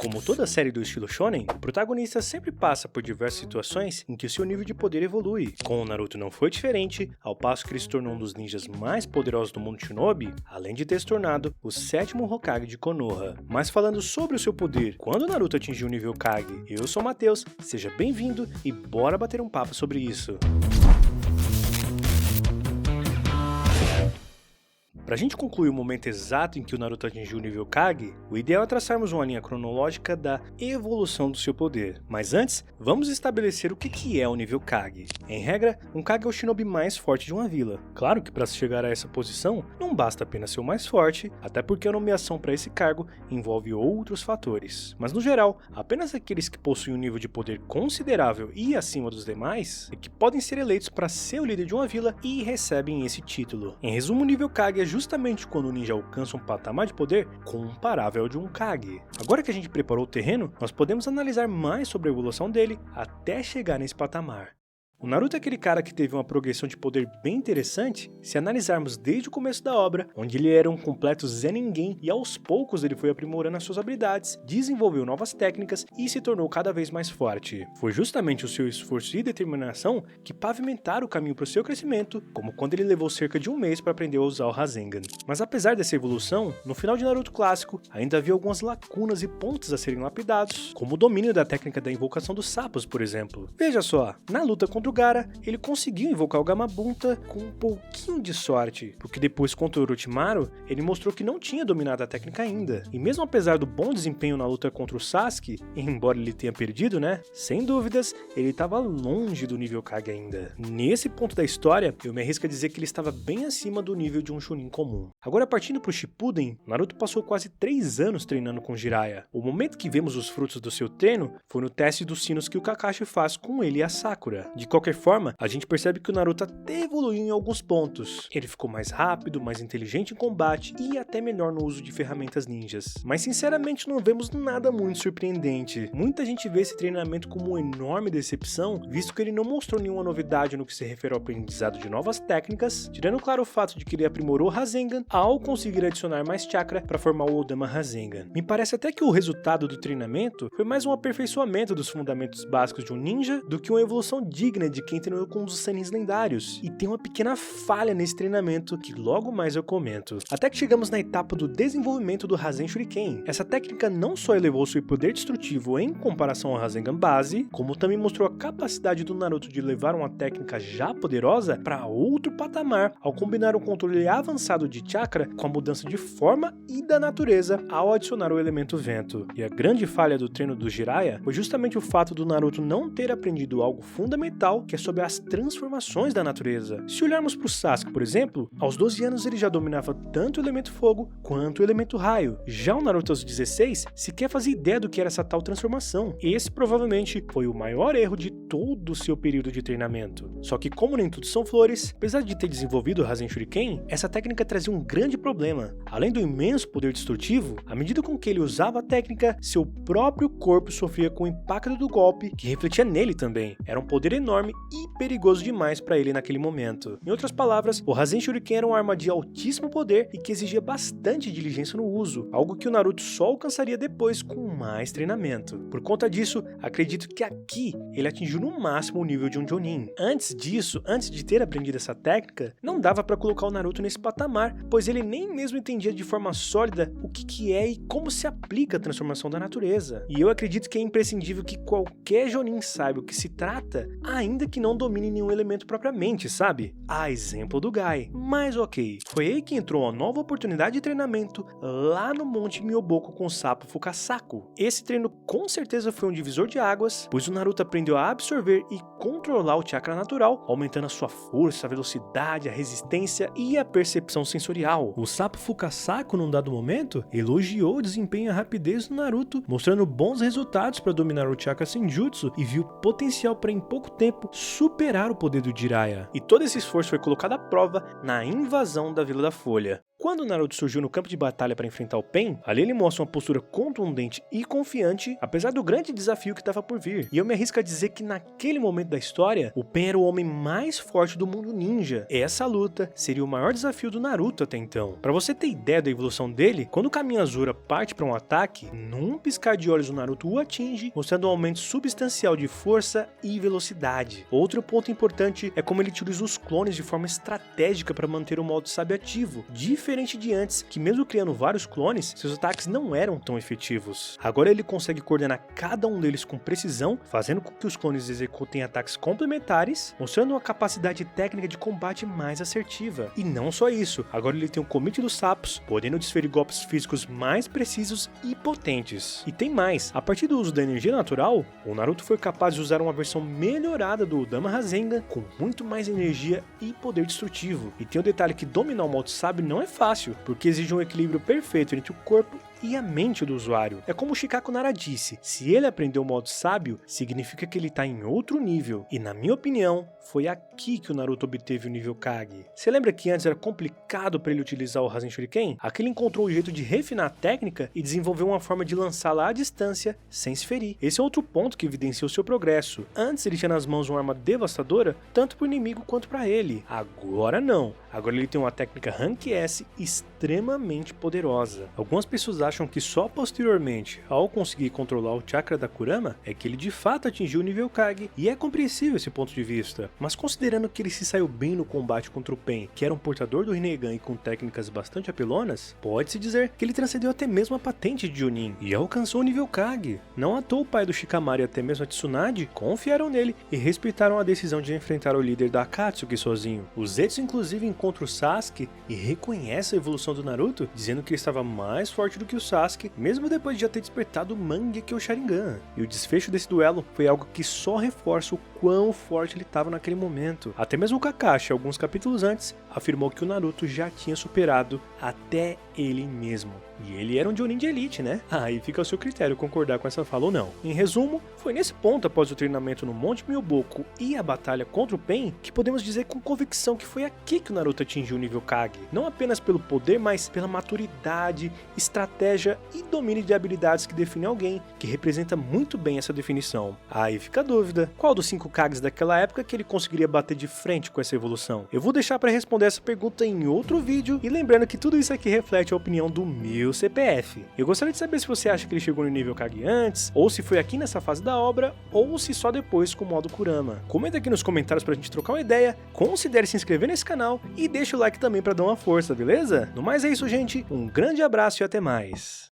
Como toda série do estilo shonen, o protagonista sempre passa por diversas situações em que o seu nível de poder evolui. Com o Naruto não foi diferente, ao passo que ele se tornou um dos ninjas mais poderosos do mundo shinobi, além de ter se tornado o 7º Hokage de Konoha. Mas falando sobre o seu poder, quando o Naruto atingiu o nível Kage, eu sou o Matheus, seja bem-vindo e bora bater um papo sobre isso. Pra gente concluir o momento exato em que o Naruto atingiu o nível Kage, o ideal é traçarmos uma linha cronológica da evolução do seu poder. Mas antes, vamos estabelecer o que é o nível Kage. Em regra, um Kage é o shinobi mais forte de uma vila. Claro que para se chegar a essa posição, não basta apenas ser o mais forte, até porque a nomeação para esse cargo envolve outros fatores. Mas no geral, apenas aqueles que possuem um nível de poder considerável e acima dos demais, é que podem ser eleitos para ser o líder de uma vila e recebem esse título. Em resumo, o nível Kage é justamente quando o ninja alcança um patamar de poder comparável ao de um Kage. Agora que a gente preparou o terreno, nós podemos analisar mais sobre a evolução dele até chegar nesse patamar. O Naruto é aquele cara que teve uma progressão de poder bem interessante se analisarmos desde o começo da obra, onde ele era um completo Zé Ninguém e aos poucos ele foi aprimorando as suas habilidades, desenvolveu novas técnicas e se tornou cada vez mais forte. Foi justamente o seu esforço e determinação que pavimentaram o caminho para o seu crescimento, como quando ele levou cerca de um mês para aprender a usar o Rasengan. Mas apesar dessa evolução, no final de Naruto clássico, ainda havia algumas lacunas e pontos a serem lapidados, como o domínio da técnica da invocação dos sapos, por exemplo. Veja só, na luta contra o Gaara, ele conseguiu invocar o Gamabunta com um pouquinho de sorte, porque depois contra o Orochimaru, ele mostrou que não tinha dominado a técnica ainda. E mesmo apesar do bom desempenho na luta contra o Sasuke, embora ele tenha perdido, sem dúvidas, ele estava longe do nível Kage ainda. Nesse ponto da história, eu me arrisco a dizer que ele estava bem acima do nível de um Chunin comum. Agora partindo pro Shippuden, Naruto passou quase 3 anos treinando com Jiraiya. O momento que vemos os frutos do seu treino foi no teste dos sinos que o Kakashi faz com ele e a Sakura. De qualquer forma, a gente percebe que o Naruto até evoluiu em alguns pontos. Ele ficou mais rápido, mais inteligente em combate e até melhor no uso de ferramentas ninjas. Mas sinceramente não vemos nada muito surpreendente. Muita gente vê esse treinamento como uma enorme decepção, visto que ele não mostrou nenhuma novidade no que se refere ao aprendizado de novas técnicas, tirando claro o fato de que ele aprimorou o Rasengan ao conseguir adicionar mais chakra para formar o Odama Rasengan. Me parece até que o resultado do treinamento foi mais um aperfeiçoamento dos fundamentos básicos de um ninja do que uma evolução digna de quem treinou com um dos Sanins lendários, e tem uma pequena falha nesse treinamento que logo mais eu comento. Até que chegamos na etapa do desenvolvimento do Rasen Shuriken. Essa técnica não só elevou seu poder destrutivo em comparação ao Rasengan base, como também mostrou a capacidade do Naruto de levar uma técnica já poderosa para outro patamar, ao combinar um controle avançado de chakra com a mudança de forma e da natureza ao adicionar o elemento vento. E a grande falha do treino do Jiraiya foi justamente o fato do Naruto não ter aprendido algo fundamental, que é sobre as transformações da natureza. Se olharmos para o Sasuke, por exemplo, aos 12 anos ele já dominava tanto o elemento fogo quanto o elemento raio. Já o Naruto aos 16 sequer fazia ideia do que era essa tal transformação. Esse provavelmente foi o maior erro de todo o seu período de treinamento. Só que como nem tudo são flores, apesar de ter desenvolvido o Rasen Shuriken, essa técnica trazia um grande problema. Além do imenso poder destrutivo, à medida com que ele usava a técnica, seu próprio corpo sofria com o impacto do golpe, que refletia nele também. Era um poder enorme e perigoso demais para ele naquele momento. Em outras palavras, o Rasen Shuriken era uma arma de altíssimo poder e que exigia bastante diligência no uso, algo que o Naruto só alcançaria depois com mais treinamento. Por conta disso, acredito que aqui ele atingiu no máximo o nível de um Jonin. Antes disso, antes de ter aprendido essa técnica, não dava para colocar o Naruto nesse patamar, pois ele nem mesmo entendia de forma sólida o que é e como se aplica a transformação da natureza. E eu acredito que é imprescindível que qualquer Jonin saiba o que se trata, ainda que não domine nenhum elemento propriamente, sabe? A exemplo do Gai. Mas ok, foi aí que entrou uma nova oportunidade de treinamento lá no Monte Myoboku com o sapo Fukasaku. Esse treino com certeza foi um divisor de águas, pois o Naruto aprendeu a absorver e controlar o chakra natural, aumentando a sua força, a velocidade, a resistência e a percepção sensorial. O sapo Fukasaku, num dado momento, elogiou o desempenho e a rapidez do Naruto, mostrando bons resultados para dominar o chakra senjutsu e viu potencial para em pouco tempo superar o poder do Jiraiya. E todo esse esforço foi colocado à prova na invasão da Vila da Folha. Quando o Naruto surgiu no campo de batalha para enfrentar o Pain, ali ele mostra uma postura contundente e confiante, apesar do grande desafio que estava por vir. E eu me arrisco a dizer que naquele momento da história, o Pain era o homem mais forte do mundo ninja. Essa luta seria o maior desafio do Naruto até então. Para você ter ideia da evolução dele, quando o Caminho Azura parte para um ataque, num piscar de olhos o Naruto o atinge, mostrando um aumento substancial de força e velocidade. Outro ponto importante é como ele utiliza os clones de forma estratégica para manter o modo sábio ativo, diferente de antes, que mesmo criando vários clones, seus ataques não eram tão efetivos. Agora ele consegue coordenar cada um deles com precisão, fazendo com que os clones executem ataques complementares, mostrando uma capacidade técnica de combate mais assertiva. E não só isso, agora ele tem o Commit dos Sapos, podendo desferir golpes físicos mais precisos e potentes. E tem mais, a partir do uso da energia natural, o Naruto foi capaz de usar uma versão melhorada do Dama Rasengan, com muito mais energia e poder destrutivo. E tem o detalhe que dominar o modo sábio não é fácil, porque exige um equilíbrio perfeito entre o corpo e a mente do usuário. É como o Shikaku Nara disse, se ele aprendeu o modo sábio, significa que ele está em outro nível. E na minha opinião, foi aqui que o Naruto obteve o nível Kage. Você lembra que antes era complicado para ele utilizar o Rasen Shuriken? Aqui ele encontrou o jeito de refinar a técnica e desenvolveu uma forma de lançá-la à distância sem se ferir. Esse é outro ponto que evidencia o seu progresso. Antes ele tinha nas mãos uma arma devastadora, tanto para o inimigo quanto para ele. Agora não. Agora ele tem uma técnica Rank S extremamente poderosa. Algumas pessoas acham que só posteriormente, ao conseguir controlar o chakra da Kurama, é que ele de fato atingiu o nível Kage, e é compreensível esse ponto de vista. Mas considerando que ele se saiu bem no combate contra o Pain, que era um portador do Rinnegan e com técnicas bastante apelonas, pode-se dizer que ele transcendeu até mesmo a patente de Jonin e alcançou o nível Kage. Não à toa o pai do Shikamaru e até mesmo a Tsunade confiaram nele e respeitaram a decisão de enfrentar o líder da Akatsuki sozinho. O Zetsu inclusive encontra o Sasuke e reconhece a evolução do Naruto, dizendo que ele estava mais forte do que o Sasuke, mesmo depois de já ter despertado o Mangekyou Sharingan. E o desfecho desse duelo foi algo que só reforça o quão forte ele estava naquele momento. Até mesmo o Kakashi, alguns capítulos antes, afirmou que o Naruto já tinha superado até ele mesmo. E ele era um Jonin de elite, né? Aí fica ao seu critério concordar com essa fala ou não. Em resumo, foi nesse ponto após o treinamento no Monte Myoboku e a batalha contra o Pain que podemos dizer com convicção que foi aqui que o Naruto atingiu o nível Kage. Não apenas pelo poder, mas pela maturidade, estratégia e domínio de habilidades que define alguém, que representa muito bem essa definição. Aí fica a dúvida, qual dos 5 Kages daquela época que ele conseguiria bater de frente com essa evolução? Eu vou deixar para responder essa pergunta em outro vídeo, e lembrando que tudo isso aqui reflete a opinião do meu CPF. Eu gostaria de saber se você acha que ele chegou no nível Kage antes, ou se foi aqui nessa fase da obra, ou se só depois com o modo Kurama. Comenta aqui nos comentários pra gente trocar uma ideia, considere se inscrever nesse canal e deixa o like também pra dar uma força, beleza? No mais é isso, gente, um grande abraço e até mais.